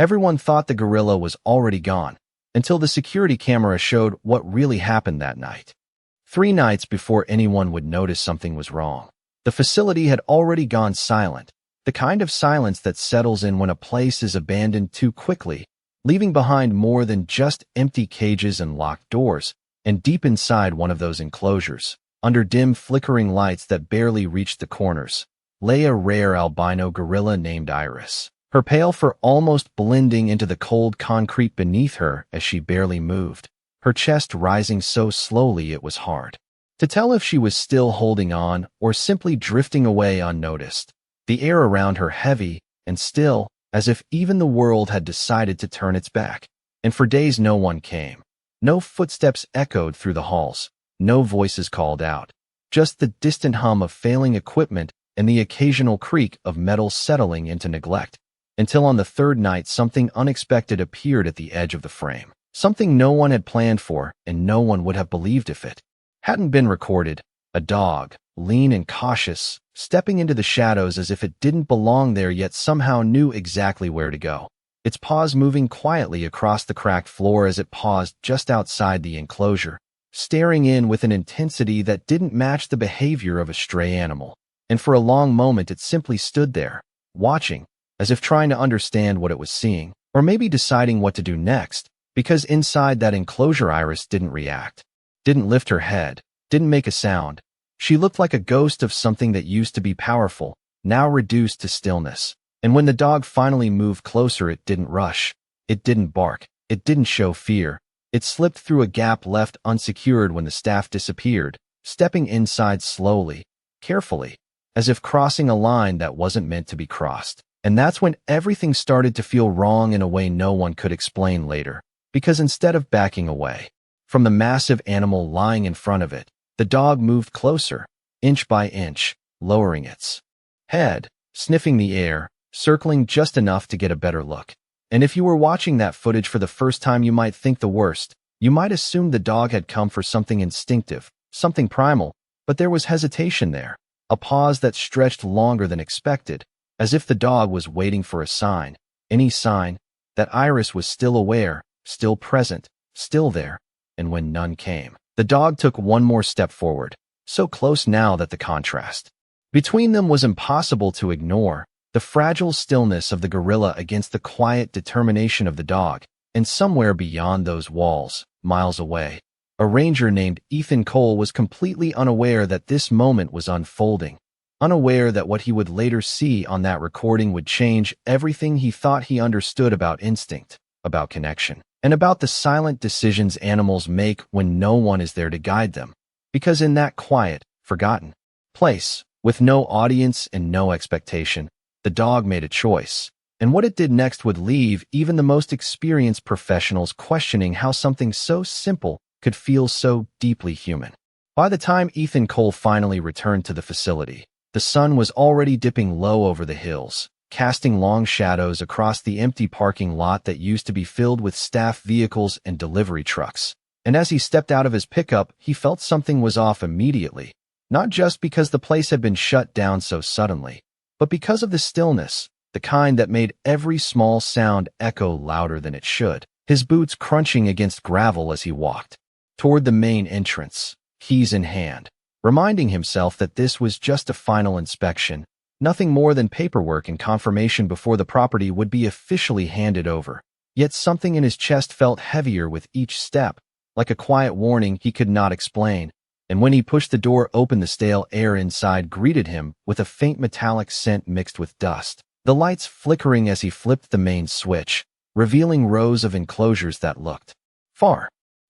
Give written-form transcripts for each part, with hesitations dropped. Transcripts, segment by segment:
Everyone thought the gorilla was already gone, until the security camera showed what really happened that night. 3 nights before anyone would notice something was wrong, the facility had already gone silent, the kind of silence that settles in when a place is abandoned too quickly, leaving behind more than just empty cages and locked doors. And deep inside one of those enclosures, under dim flickering lights that barely reached the corners, lay a rare albino gorilla named Iris, her pale fur almost blending into the cold concrete beneath her as she barely moved, her chest rising so slowly it was hard to tell if she was still holding on or simply drifting away unnoticed, the air around her heavy and still, as if even the world had decided to turn its back. And for days no one came. No footsteps echoed through the halls, no voices called out, just the distant hum of failing equipment and the occasional creak of metal settling into neglect. Until on the 3rd night something unexpected appeared at the edge of the frame, something no one had planned for and no one would have believed if it hadn't been recorded. A dog, lean and cautious, stepping into the shadows as if it didn't belong there yet somehow knew exactly where to go. Its paws moving quietly across the cracked floor as it paused just outside the enclosure, staring in with an intensity that didn't match the behavior of a stray animal. And for a long moment it simply stood there, watching, as if trying to understand what it was seeing, or maybe deciding what to do next, because inside that enclosure Iris didn't react, didn't lift her head, didn't make a sound. She looked like a ghost of something that used to be powerful, now reduced to stillness. And when the dog finally moved closer, it didn't rush. It didn't bark. It didn't show fear. It slipped through a gap left unsecured when the staff disappeared, stepping inside slowly, carefully, as if crossing a line that wasn't meant to be crossed. And that's when everything started to feel wrong in a way no one could explain later. Because instead of backing away from the massive animal lying in front of it, the dog moved closer, inch by inch, lowering its head, sniffing the air, circling just enough to get a better look. And if you were watching that footage for the first time, you might think the worst. You might assume the dog had come for something instinctive, something primal, but there was hesitation there, a pause that stretched longer than expected, as if the dog was waiting for a sign, any sign, that Iris was still aware, still present, still there. And when none came, the dog took one more step forward, so close now that the contrast between them was impossible to ignore. The fragile stillness of the gorilla against the quiet determination of the dog, and somewhere beyond those walls, miles away, a ranger named Ethan Cole was completely unaware that this moment was unfolding, unaware that what he would later see on that recording would change everything he thought he understood about instinct, about connection, and about the silent decisions animals make when no one is there to guide them. Because in that quiet, forgotten place, with no audience and no expectation, the dog made a choice, and what it did next would leave even the most experienced professionals questioning how something so simple could feel so deeply human. By the time Ethan Cole finally returned to the facility, the sun was already dipping low over the hills, casting long shadows across the empty parking lot that used to be filled with staff vehicles and delivery trucks. And as he stepped out of his pickup, he felt something was off immediately, not just because the place had been shut down so suddenly, but because of the stillness, the kind that made every small sound echo louder than it should, his boots crunching against gravel as he walked toward the main entrance, keys in hand, reminding himself that this was just a final inspection, nothing more than paperwork and confirmation before the property would be officially handed over. Yet something in his chest felt heavier with each step, like a quiet warning he could not explain. And when he pushed the door open, the stale air inside greeted him with a faint metallic scent mixed with dust, the lights flickering as he flipped the main switch, revealing rows of enclosures that looked far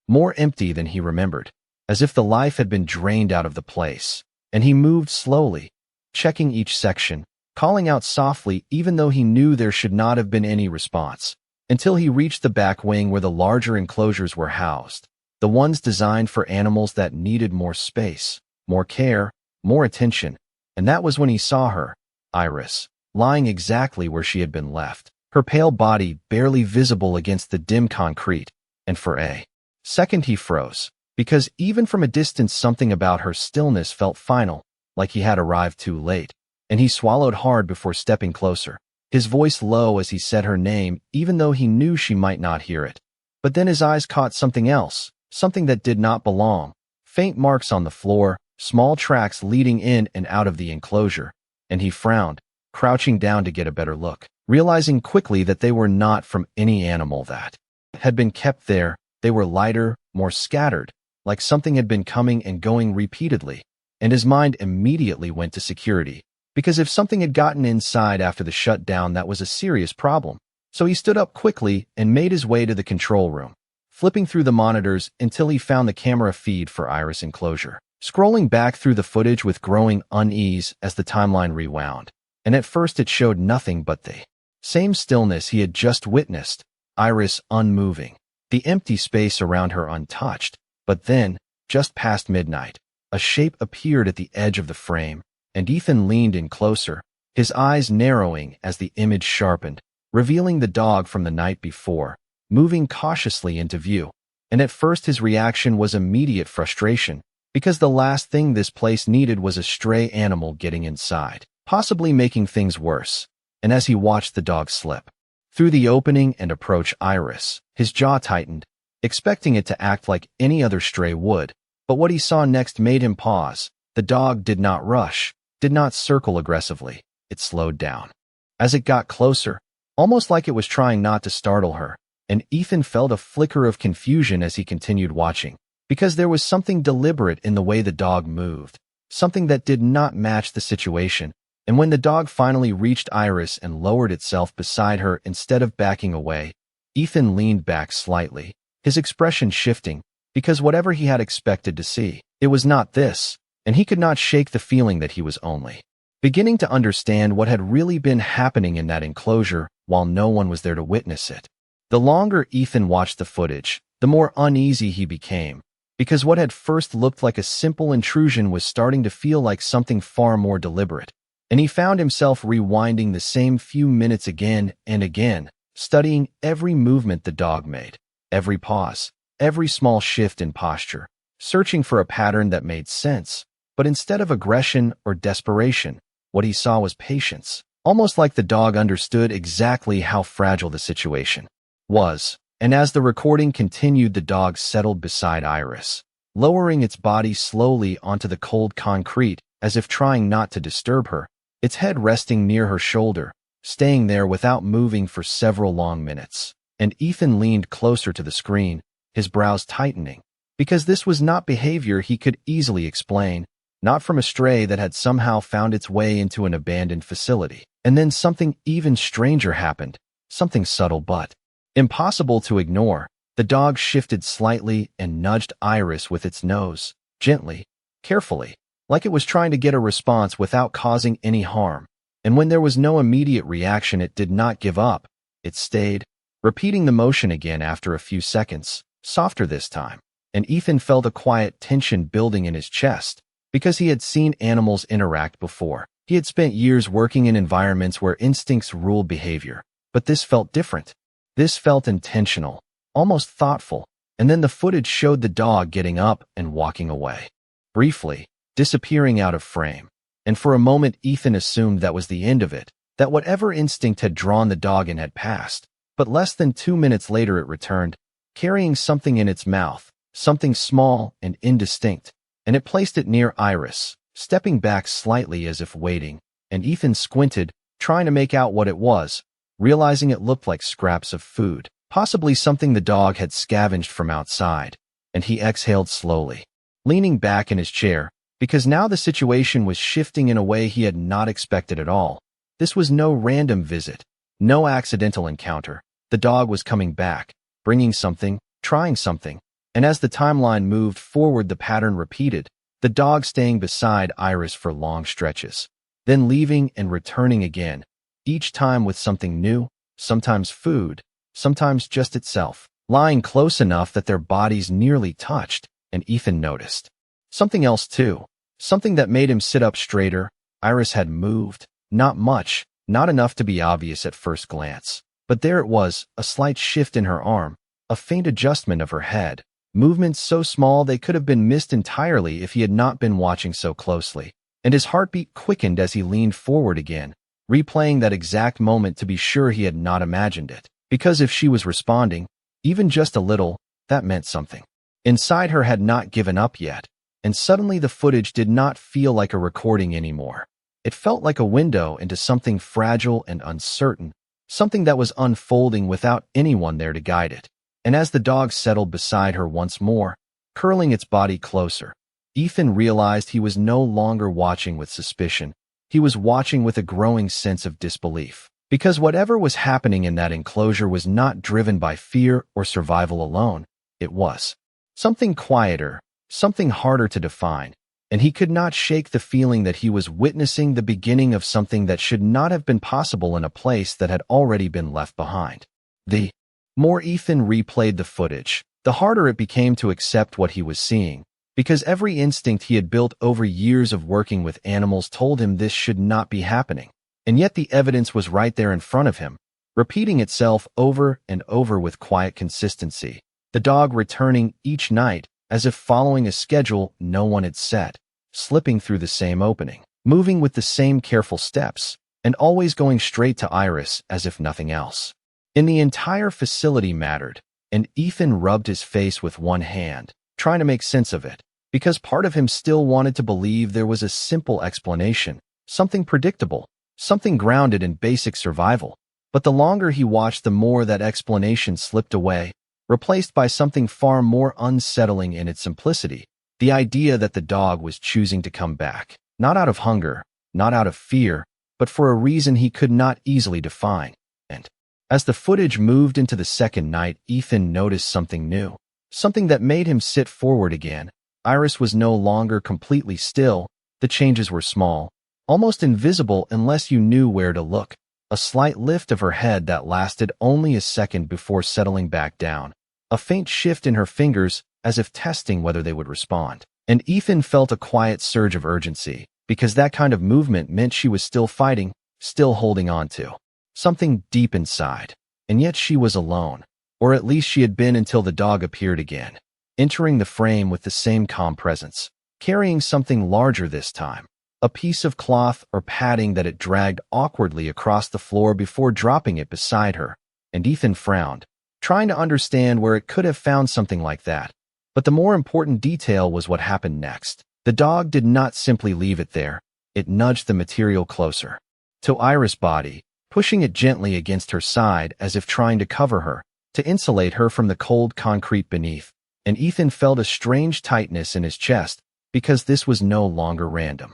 more empty than he remembered, as if the life had been drained out of the place. And he moved slowly, checking each section, calling out softly even though he knew there should not have been any response, until he reached the back wing where the larger enclosures were housed. The ones designed for animals that needed more space, more care, more attention. And that was when he saw her, Iris, lying exactly where she had been left, her pale body barely visible against the dim concrete. And for a second he froze, because even from a distance something about her stillness felt final, like he had arrived too late. And he swallowed hard before stepping closer, his voice low as he said her name, even though he knew she might not hear it. But then his eyes caught something else, something that did not belong. Faint marks on the floor, small tracks leading in and out of the enclosure, and he frowned, crouching down to get a better look, realizing quickly that they were not from any animal that had been kept there. They were lighter, more scattered, like something had been coming and going repeatedly, and his mind immediately went to security, because if something had gotten inside after the shutdown, that was a serious problem. So he stood up quickly and made his way to the control room, flipping through the monitors until he found the camera feed for Iris enclosure, scrolling back through the footage with growing unease as the timeline rewound. And at first it showed nothing but the same stillness he had just witnessed, Iris unmoving, the empty space around her untouched. But then, just past midnight, a shape appeared at the edge of the frame, and Ethan leaned in closer, his eyes narrowing as the image sharpened, revealing the dog from the night before, moving cautiously into view. And at first his reaction was immediate frustration, because the last thing this place needed was a stray animal getting inside, possibly making things worse. And as he watched the dog slip through the opening and approach Iris, his jaw tightened, expecting it to act like any other stray would. But what he saw next made him pause. The dog did not rush, did not circle aggressively. It slowed down. As it got closer, almost like it was trying not to startle her, and Ethan felt a flicker of confusion as he continued watching, because there was something deliberate in the way the dog moved, something that did not match the situation. And when the dog finally reached Iris and lowered itself beside her instead of backing away, Ethan leaned back slightly, his expression shifting, because whatever he had expected to see, it was not this, and he could not shake the feeling that he was only beginning to understand what had really been happening in that enclosure while no one was there to witness it. The longer Ethan watched the footage, the more uneasy he became, because what had first looked like a simple intrusion was starting to feel like something far more deliberate. And he found himself rewinding the same few minutes again and again, studying every movement the dog made, every pause, every small shift in posture, searching for a pattern that made sense. But instead of aggression or desperation, what he saw was patience, almost like the dog understood exactly how fragile the situation was. And as the recording continued, the dog settled beside Iris, lowering its body slowly onto the cold concrete, as if trying not to disturb her, its head resting near her shoulder, staying there without moving for several long minutes. And Ethan leaned closer to the screen, his brows tightening, because this was not behavior he could easily explain, not from a stray that had somehow found its way into an abandoned facility. And then something even stranger happened, something subtle but impossible to ignore. The dog shifted slightly and nudged Iris with its nose, gently, carefully, like it was trying to get a response without causing any harm. And when there was no immediate reaction, it did not give up. It stayed, repeating the motion again after a few seconds, softer this time. And Ethan felt a quiet tension building in his chest, because he had seen animals interact before. He had spent years working in environments where instincts ruled behavior. But this felt different. This felt intentional, almost thoughtful. And then the footage showed the dog getting up and walking away, briefly, disappearing out of frame. And for a moment Ethan assumed that was the end of it, that whatever instinct had drawn the dog in had passed. But less than 2 minutes later it returned, carrying something in its mouth, something small and indistinct, and it placed it near Iris, stepping back slightly as if waiting. And Ethan squinted, trying to make out what it was, realizing it looked like scraps of food, possibly something the dog had scavenged from outside. And he exhaled slowly, leaning back in his chair, because now the situation was shifting in a way he had not expected at all. This was no random visit, no accidental encounter. The dog was coming back, bringing something, trying something. And as the timeline moved forward, the pattern repeated, the dog staying beside Iris for long stretches, then leaving and returning again, each time with something new, sometimes food, sometimes just itself, lying close enough that their bodies nearly touched. And Ethan noticed something else too, something that made him sit up straighter. Iris had moved, not much, not enough to be obvious at first glance. But there it was, a slight shift in her arm, a faint adjustment of her head, movements so small they could have been missed entirely if he had not been watching so closely. And his heartbeat quickened as he leaned forward again, replaying that exact moment to be sure he had not imagined it. Because if she was responding, even just a little, that meant something. Inside her had not given up yet, and suddenly the footage did not feel like a recording anymore. It felt like a window into something fragile and uncertain, something that was unfolding without anyone there to guide it. And as the dog settled beside her once more, curling its body closer, Ethan realized he was no longer watching with suspicion. He was watching with a growing sense of disbelief. Because whatever was happening in that enclosure was not driven by fear or survival alone. It was something quieter, something harder to define, and he could not shake the feeling that he was witnessing the beginning of something that should not have been possible in a place that had already been left behind. The more Ethan replayed the footage, the harder it became to accept what he was seeing, because every instinct he had built over years of working with animals told him this should not be happening. And yet the evidence was right there in front of him, repeating itself over and over with quiet consistency. The dog returning each night as if following a schedule no one had set, slipping through the same opening, moving with the same careful steps, and always going straight to Iris as if nothing else in the entire facility mattered. And Ethan rubbed his face with one hand, trying to make sense of it, because part of him still wanted to believe there was a simple explanation, something predictable, something grounded in basic survival. But the longer he watched, the more that explanation slipped away, replaced by something far more unsettling in its simplicity, the idea that the dog was choosing to come back, not out of hunger, not out of fear, but for a reason he could not easily define. And as the footage moved into the second night, Ethan noticed something new, something that made him sit forward again. Iris was no longer completely still. The changes were small, almost invisible unless you knew where to look. A slight lift of her head that lasted only a second before settling back down. A faint shift in her fingers, as if testing whether they would respond. And Ethan felt a quiet surge of urgency, because that kind of movement meant she was still fighting, still holding on to something deep inside. And yet she was alone, or at least she had been until the dog appeared again, entering the frame with the same calm presence, carrying something larger this time. A piece of cloth or padding that it dragged awkwardly across the floor before dropping it beside her, and Ethan frowned, trying to understand where it could have found something like that. But the more important detail was what happened next. The dog did not simply leave it there. It nudged the material closer to Iris' body, pushing it gently against her side as if trying to cover her, to insulate her from the cold concrete beneath. And Ethan felt a strange tightness in his chest, because this was no longer random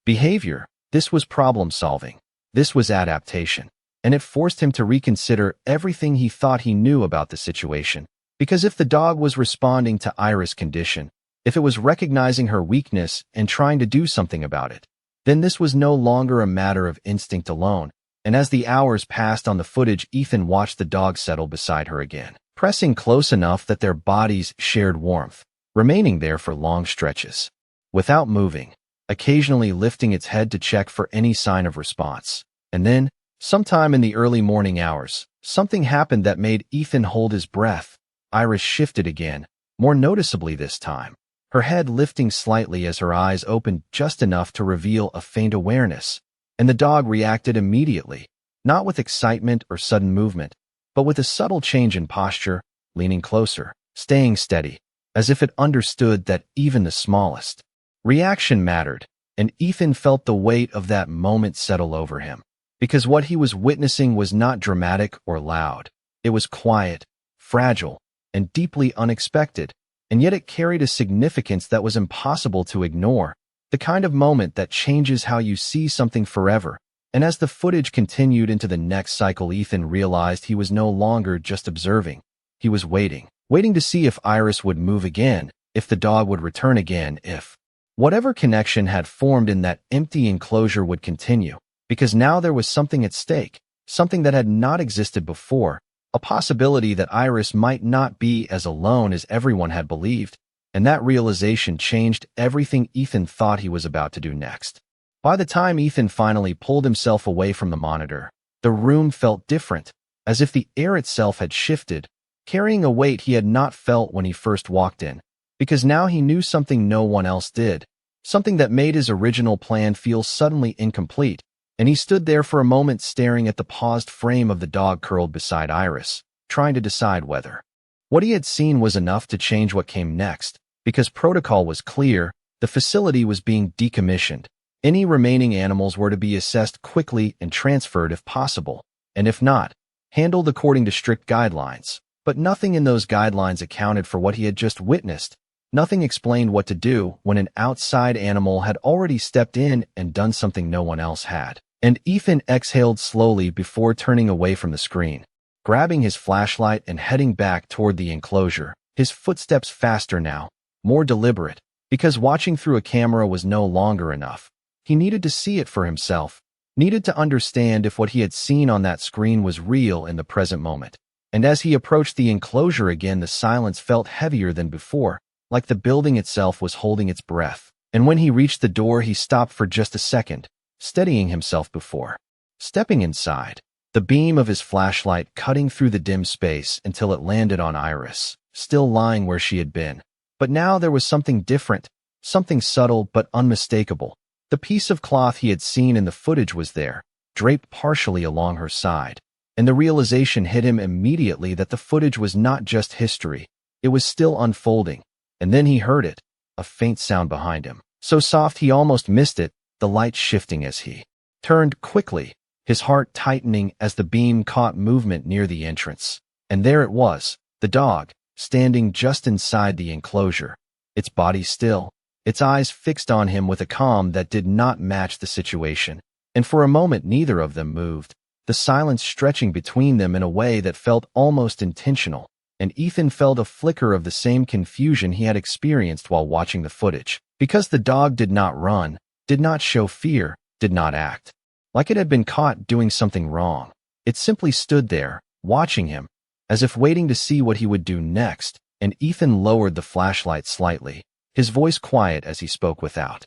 behavior. This was problem-solving. This was adaptation. And it forced him to reconsider everything he thought he knew about the situation. Because if the dog was responding to Iris' condition, if it was recognizing her weakness and trying to do something about it, then this was no longer a matter of instinct alone. And as the hours passed on the footage, Ethan watched the dog settle beside her again, pressing close enough that their bodies shared warmth, remaining there for long stretches, without moving, occasionally lifting its head to check for any sign of response. And then, sometime in the early morning hours, something happened that made Ethan hold his breath. Iris shifted again, more noticeably this time, her head lifting slightly as her eyes opened just enough to reveal a faint awareness. And the dog reacted immediately, not with excitement or sudden movement, but with a subtle change in posture, leaning closer, staying steady, as if it understood that even the smallest reaction mattered. And Ethan felt the weight of that moment settle over him, because what he was witnessing was not dramatic or loud. It was quiet, fragile, and deeply unexpected, and yet it carried a significance that was impossible to ignore. The kind of moment that changes how you see something forever. And as the footage continued into the next cycle, Ethan realized he was no longer just observing. He was waiting to see if Iris would move again, if the dog would return again, if whatever connection had formed in that empty enclosure would continue. Because now there was something at stake, something that had not existed before, a possibility that Iris might not be as alone as everyone had believed. And that realization changed everything Ethan thought he was about to do next. By the time Ethan finally pulled himself away from the monitor, the room felt different, as if the air itself had shifted, carrying a weight he had not felt when he first walked in. Because now he knew something no one else did, something that made his original plan feel suddenly incomplete. and he stood there for a moment staring at the paused frame of the dog curled beside Iris, trying to decide whether what he had seen was enough to change what came next. Because protocol was clear, the facility was being decommissioned. Any remaining animals were to be assessed quickly and transferred if possible, and if not, handled according to strict guidelines. But nothing in those guidelines accounted for what he had just witnessed. Nothing explained what to do when an outside animal had already stepped in and done something no one else had. And Ethan exhaled slowly before turning away from the screen, grabbing his flashlight and heading back toward the enclosure, his footsteps faster now, more deliberate, because watching through a camera was no longer enough. He needed to see it for himself, needed to understand if what he had seen on that screen was real in the present moment. And as he approached the enclosure again, the silence felt heavier than before, like the building itself was holding its breath. And when he reached the door, he stopped for just a second, steadying himself before stepping inside, the beam of his flashlight cutting through the dim space until it landed on Iris, still lying where she had been. But now there was something different, something subtle but unmistakable. The piece of cloth he had seen in the footage was there, draped partially along her side, and the realization hit him immediately that the footage was not just history, it was still unfolding. And then he heard it, a faint sound behind him, so soft he almost missed it, the light shifting as he turned quickly, his heart tightening as the beam caught movement near the entrance. And there it was, the dog, standing just inside the enclosure, its body still, its eyes fixed on him with a calm that did not match the situation. And for a moment neither of them moved, the silence stretching between them in a way that felt almost intentional. And Ethan felt a flicker of the same confusion he had experienced while watching the footage, because the dog did not run, did not show fear, did not act like it had been caught doing something wrong. It simply stood there, watching him, as if waiting to see what he would do next. And Ethan lowered the flashlight slightly, his voice quiet as he spoke without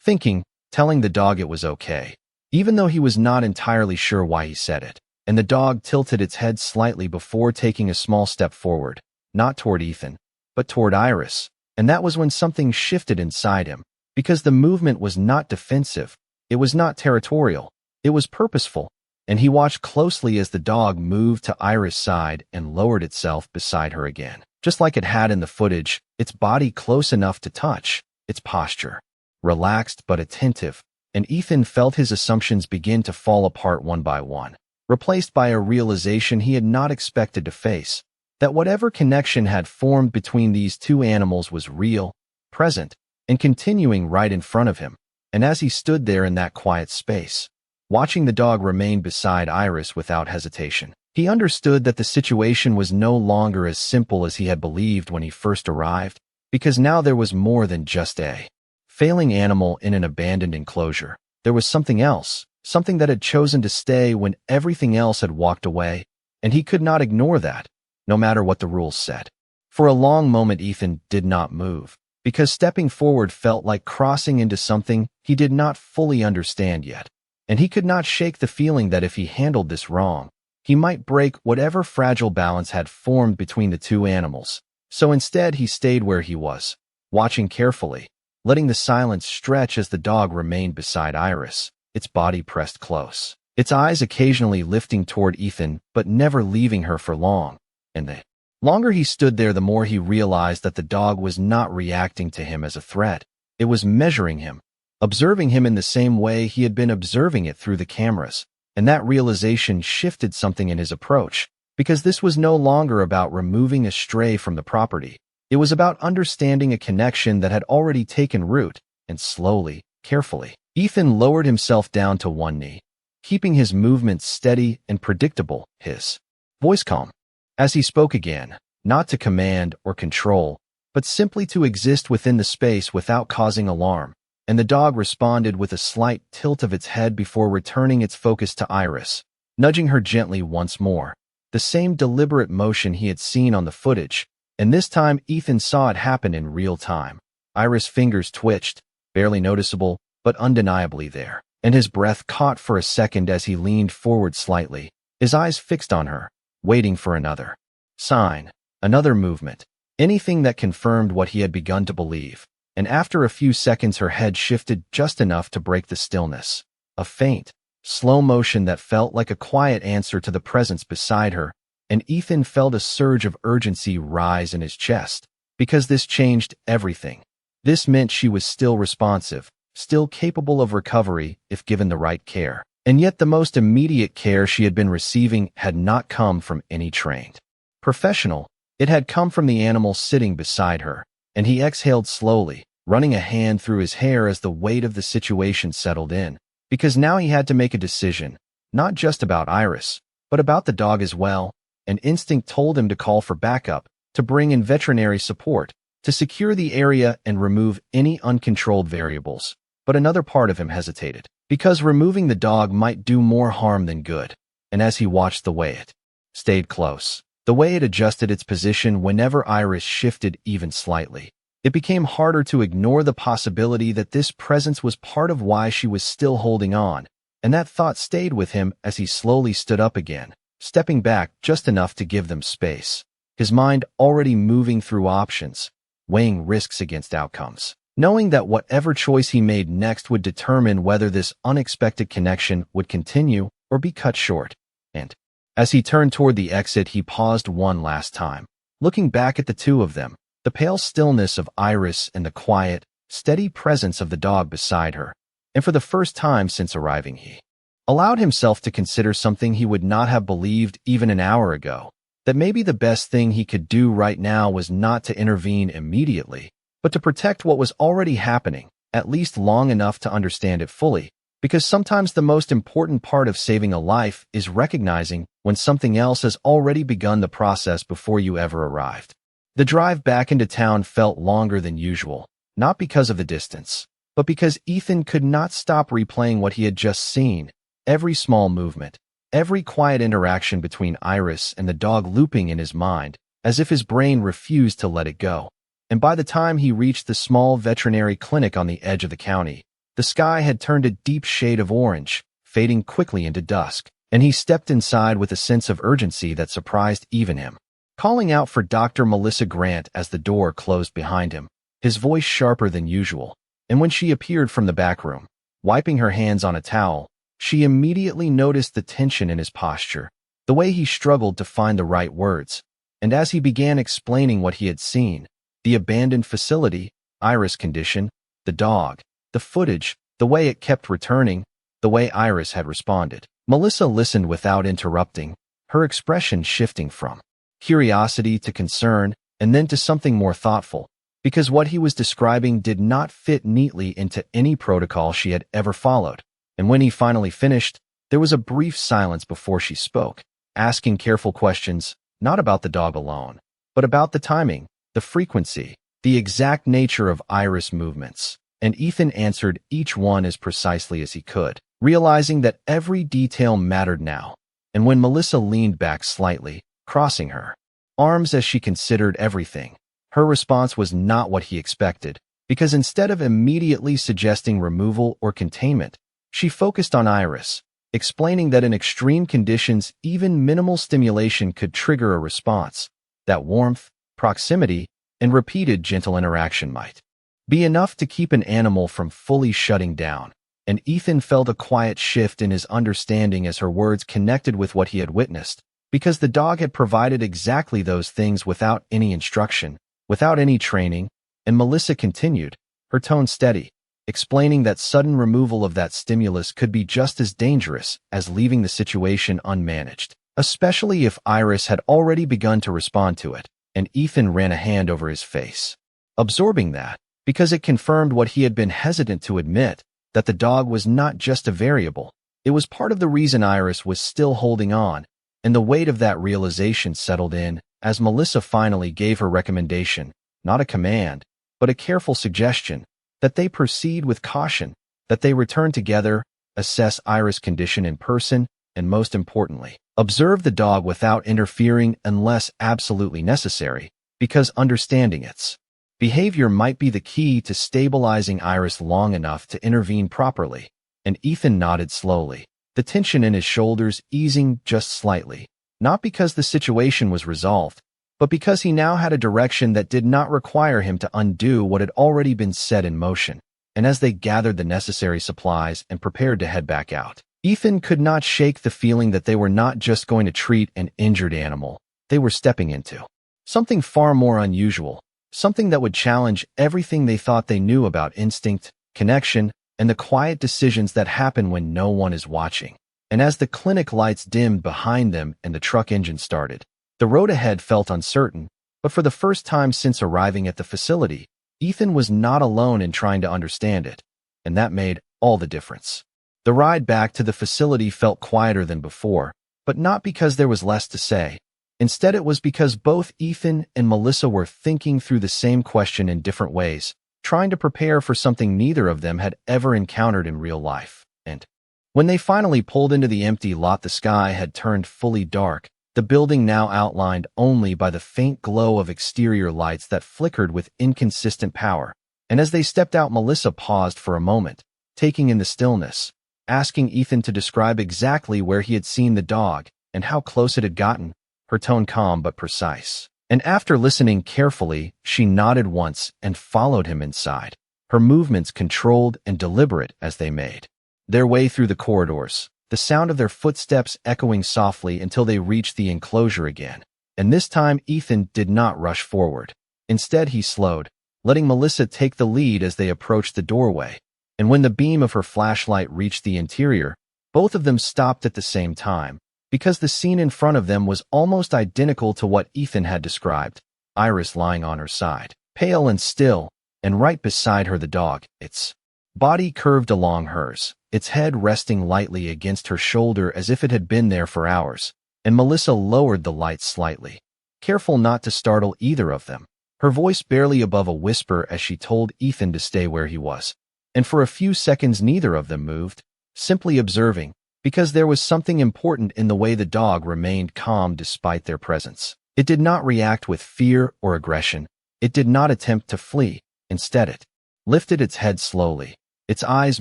thinking, telling the dog it was okay, even though he was not entirely sure why he said it. And the dog tilted its head slightly before taking a small step forward, not toward Ethan, but toward Iris. And that was when something shifted inside him, because the movement was not defensive, it was not territorial, it was purposeful. And he watched closely as the dog moved to Iris' side and lowered itself beside her again, just like it had in the footage, its body close enough to touch, its posture relaxed but attentive. And Ethan felt his assumptions begin to fall apart one by one, replaced by a realization he had not expected to face, that whatever connection had formed between these two animals was real, present, and continuing right in front of him. And as he stood there in that quiet space, watching the dog remain beside Iris without hesitation, he understood that the situation was no longer as simple as he had believed when he first arrived, because now there was more than just a failing animal in an abandoned enclosure. There was something else, something that had chosen to stay when everything else had walked away, and he could not ignore that, no matter what the rules said. For a long moment Ethan did not move, because stepping forward felt like crossing into something he did not fully understand yet. And he could not shake the feeling that if he handled this wrong, he might break whatever fragile balance had formed between the two animals. So instead he stayed where he was, watching carefully, letting the silence stretch as the dog remained beside Iris, its body pressed close, its eyes occasionally lifting toward Ethan but never leaving her for long. And the longer he stood there, the more he realized that the dog was not reacting to him as a threat. It was measuring him, observing him in the same way he had been observing it through the cameras. And that realization shifted something in his approach, because this was no longer about removing a stray from the property. It was about understanding a connection that had already taken root. And slowly, carefully, Ethan lowered himself down to one knee, keeping his movements steady and predictable, his voice calm. As he spoke again, not to command or control, but simply to exist within the space without causing alarm. And the dog responded with a slight tilt of its head before returning its focus to Iris, nudging her gently once more, the same deliberate motion he had seen on the footage. And this time Ethan saw it happen in real time. Iris' fingers twitched, barely noticeable, but undeniably there, and his breath caught for a second as he leaned forward slightly, his eyes fixed on her, waiting for another sign, another movement, anything that confirmed what he had begun to believe. And after a few seconds her head shifted just enough to break the stillness. A faint, slow motion that felt like a quiet answer to the presence beside her, and Ethan felt a surge of urgency rise in his chest, because this changed everything. This meant she was still responsive, still capable of recovery if given the right care. And yet the most immediate care she had been receiving had not come from any trained professional. It had come from the animal sitting beside her, and he exhaled slowly, running a hand through his hair as the weight of the situation settled in, because now he had to make a decision, not just about Iris, but about the dog as well. An instinct told him to call for backup, to bring in veterinary support, to secure the area and remove any uncontrolled variables. But another part of him hesitated, because removing the dog might do more harm than good. And as he watched the way it stayed close, the way it adjusted its position whenever Iris shifted even slightly, it became harder to ignore the possibility that this presence was part of why she was still holding on, and that thought stayed with him as he slowly stood up again, stepping back just enough to give them space, his mind already moving through options, weighing risks against outcomes, knowing that whatever choice he made next would determine whether this unexpected connection would continue or be cut short. And as he turned toward the exit, he paused one last time, looking back at the two of them, the pale stillness of Iris and the quiet, steady presence of the dog beside her. And for the first time since arriving, he allowed himself to consider something he would not have believed even an hour ago, that maybe the best thing he could do right now was not to intervene immediately, but to protect what was already happening, at least long enough to understand it fully, because sometimes the most important part of saving a life is recognizing when something else has already begun the process before you ever arrived. The drive back into town felt longer than usual, not because of the distance, but because Ethan could not stop replaying what he had just seen, every small movement, every quiet interaction between Iris and the dog looping in his mind, as if his brain refused to let it go. And by the time he reached the small veterinary clinic on the edge of the county, the sky had turned a deep shade of orange, fading quickly into dusk, and he stepped inside with a sense of urgency that surprised even him, calling out for Dr. Melissa Grant as the door closed behind him, his voice sharper than usual. And when she appeared from the back room, wiping her hands on a towel, she immediately noticed the tension in his posture, the way he struggled to find the right words. And as he began explaining what he had seen, the abandoned facility, Iris' condition, the dog, the footage, the way it kept returning, the way Iris had responded, Melissa listened without interrupting, her expression shifting from curiosity to concern and then to something more thoughtful, because what he was describing did not fit neatly into any protocol she had ever followed. And when he finally finished, there was a brief silence before she spoke, asking careful questions, not about the dog alone, but about the timing, the frequency, the exact nature of Iris' movements. And Ethan answered each one as precisely as he could, realizing that every detail mattered now. And when Melissa leaned back slightly, crossing her arms as she considered everything, her response was not what he expected, because instead of immediately suggesting removal or containment, she focused on Iris, explaining that in extreme conditions, even minimal stimulation could trigger a response, that warmth, proximity, and repeated gentle interaction might be enough to keep an animal from fully shutting down. And Ethan felt a quiet shift in his understanding as her words connected with what he had witnessed, because the dog had provided exactly those things without any instruction, without any training. And Melissa continued, her tone steady, explaining that sudden removal of that stimulus could be just as dangerous as leaving the situation unmanaged, especially if Iris had already begun to respond to it. And Ethan ran a hand over his face, absorbing that, because it confirmed what he had been hesitant to admit, that the dog was not just a variable. It was part of the reason Iris was still holding on, and the weight of that realization settled in as Melissa finally gave her recommendation, not a command, but a careful suggestion, that they proceed with caution, that they return together, assess Iris' condition in person, and most importantly, observe the dog without interfering unless absolutely necessary, because understanding its behavior might be the key to stabilizing Iris long enough to intervene properly. And Ethan nodded slowly, the tension in his shoulders easing just slightly, not because the situation was resolved, but because he now had a direction that did not require him to undo what had already been set in motion. And as they gathered the necessary supplies and prepared to head back out, Ethan could not shake the feeling that they were not just going to treat an injured animal. They were stepping into something far more unusual, something that would challenge everything they thought they knew about instinct, connection, and the quiet decisions that happen when no one is watching. And as the clinic lights dimmed behind them and the truck engine started, the road ahead felt uncertain, but for the first time since arriving at the facility, Ethan was not alone in trying to understand it, and that made all the difference. The ride back to the facility felt quieter than before, but not because there was less to say. Instead, it was because both Ethan and Melissa were thinking through the same question in different ways, trying to prepare for something neither of them had ever encountered in real life. And when they finally pulled into the empty lot, the sky had turned fully dark, the building now outlined only by the faint glow of exterior lights that flickered with inconsistent power. And as they stepped out, Melissa paused for a moment, taking in the stillness, asking Ethan to describe exactly where he had seen the dog and how close it had gotten, her tone calm but precise. And after listening carefully, she nodded once and followed him inside, her movements controlled and deliberate as they made their way through the corridors, the sound of their footsteps echoing softly until they reached the enclosure again. And this time, Ethan did not rush forward. Instead, he slowed, letting Melissa take the lead as they approached the doorway. And when the beam of her flashlight reached the interior, both of them stopped at the same time, because the scene in front of them was almost identical to what Ethan had described. Iris lying on her side, pale and still, and right beside her the dog, its body curved along hers, its head resting lightly against her shoulder as if it had been there for hours. And Melissa lowered the light slightly, careful not to startle either of them, her voice barely above a whisper as she told Ethan to stay where he was. And for a few seconds neither of them moved, simply observing, because there was something important in the way the dog remained calm despite their presence. It did not react with fear or aggression. It did not attempt to flee. Instead, it lifted its head slowly, its eyes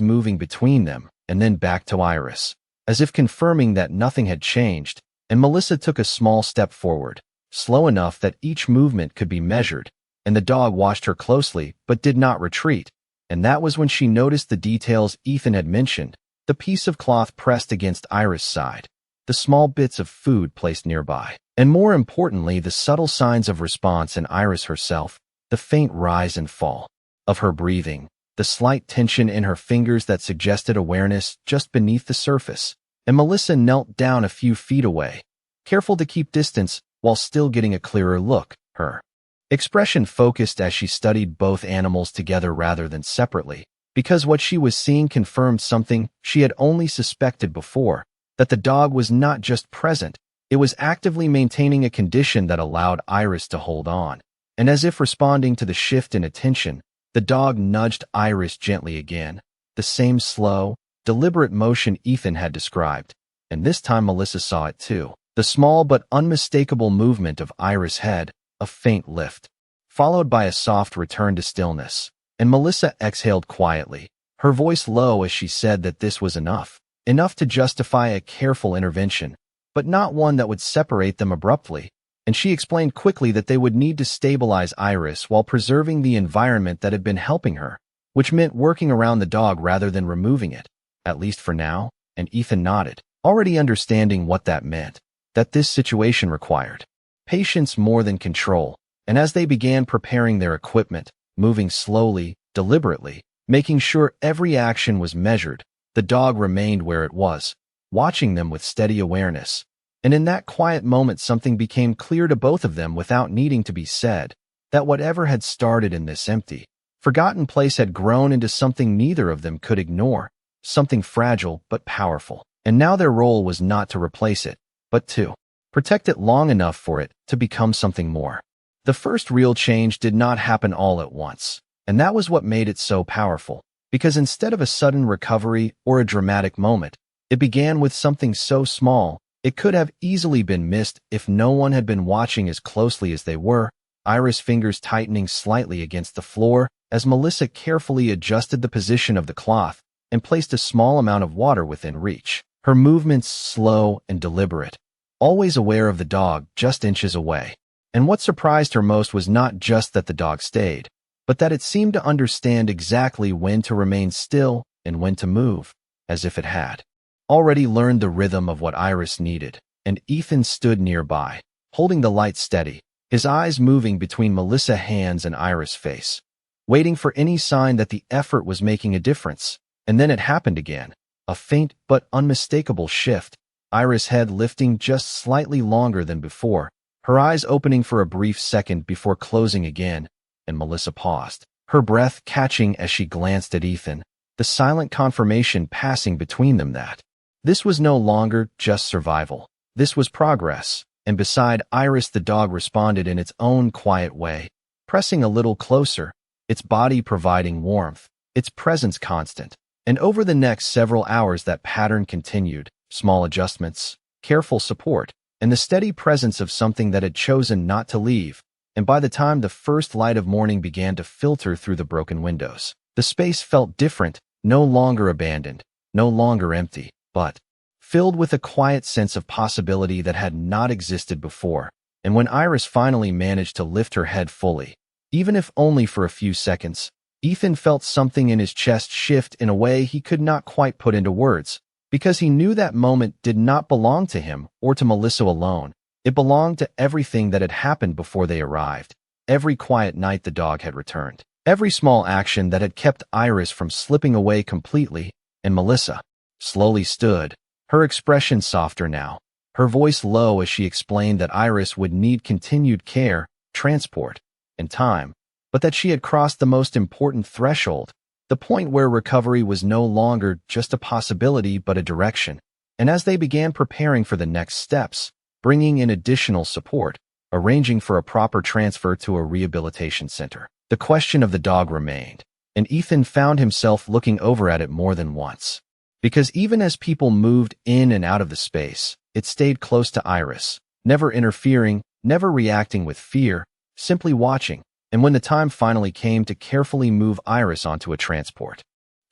moving between them and then back to Iris, as if confirming that nothing had changed. And Melissa took a small step forward, slow enough that each movement could be measured, and the dog watched her closely but did not retreat. And that was when she noticed the details Ethan had mentioned, the piece of cloth pressed against Iris' side, the small bits of food placed nearby, and more importantly, the subtle signs of response in Iris herself, the faint rise and fall of her breathing, the slight tension in her fingers that suggested awareness just beneath the surface. And Melissa knelt down a few feet away, careful to keep distance while still getting a clearer look, her expression focused as she studied both animals together rather than separately, because what she was seeing confirmed something she had only suspected before, that the dog was not just present, it was actively maintaining a condition that allowed Iris to hold on. And as if responding to the shift in attention, the dog nudged Iris gently again, the same slow, deliberate motion Ethan had described. And this time Melissa saw it too, the small but unmistakable movement of Iris' head, a faint lift, followed by a soft return to stillness. And Melissa exhaled quietly, her voice low as she said that this was enough to justify a careful intervention, but not one that would separate them abruptly. And she explained quickly that they would need to stabilize Iris while preserving the environment that had been helping her, which meant working around the dog rather than removing it, at least for now. And Ethan nodded, already understanding what that meant, that this situation required patience more than control. And as they began preparing their equipment, moving slowly, deliberately, making sure every action was measured, the dog remained where it was, watching them with steady awareness. And in that quiet moment, something became clear to both of them without needing to be said, that whatever had started in this empty, forgotten place had grown into something neither of them could ignore, something fragile but powerful. And now their role was not to replace it, but to protect it long enough for it to become something more. The first real change did not happen all at once, and that was what made it so powerful, because instead of a sudden recovery or a dramatic moment, it began with something so small, it could have easily been missed if no one had been watching as closely as they were. Iris' fingers tightening slightly against the floor as Melissa carefully adjusted the position of the cloth and placed a small amount of water within reach, her movements slow and deliberate, always aware of the dog just inches away. And what surprised her most was not just that the dog stayed, but that it seemed to understand exactly when to remain still and when to move, as if it had already learned the rhythm of what Iris needed, and Ethan stood nearby, holding the light steady, his eyes moving between Melissa's hands and Iris' face, waiting for any sign that the effort was making a difference. And then it happened again, a faint but unmistakable shift, Iris' head lifting just slightly longer than before, her eyes opening for a brief second before closing again, and Melissa paused, her breath catching as she glanced at Ethan, the silent confirmation passing between them that this was no longer just survival. This was progress, and beside Iris the dog responded in its own quiet way, pressing a little closer, its body providing warmth, its presence constant. And over the next several hours that pattern continued, small adjustments, careful support, and the steady presence of something that had chosen not to leave. And by the time the first light of morning began to filter through the broken windows, the space felt different, no longer abandoned, no longer empty, but filled with a quiet sense of possibility that had not existed before. And when Iris finally managed to lift her head fully, even if only for a few seconds, Ethan felt something in his chest shift in a way he could not quite put into words, because he knew that moment did not belong to him or to Melissa alone. It belonged to everything that had happened before they arrived, every quiet night the dog had returned, every small action that had kept Iris from slipping away completely. And Melissa slowly stood, her expression softer now, her voice low as she explained that Iris would need continued care, transport, and time, but that she had crossed the most important threshold, the point where recovery was no longer just a possibility but a direction. And as they began preparing for the next steps, bringing in additional support, arranging for a proper transfer to a rehabilitation center, the question of the dog remained, and Ethan found himself looking over at it more than once. Because even as people moved in and out of the space, it stayed close to Iris, never interfering, never reacting with fear, simply watching. And when the time finally came to carefully move Iris onto a transport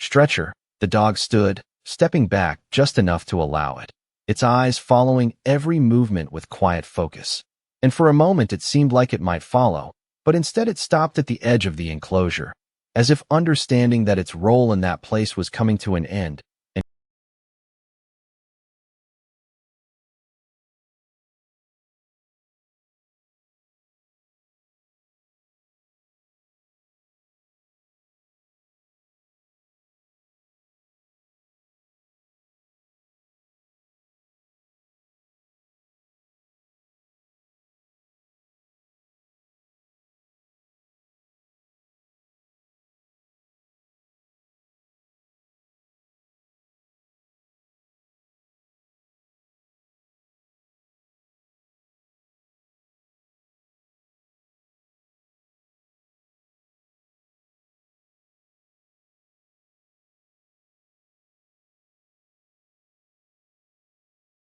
stretcher, the dog stood, stepping back just enough to allow it, its eyes following every movement with quiet focus. And for a moment it seemed like it might follow, but instead it stopped at the edge of the enclosure, as if understanding that its role in that place was coming to an end.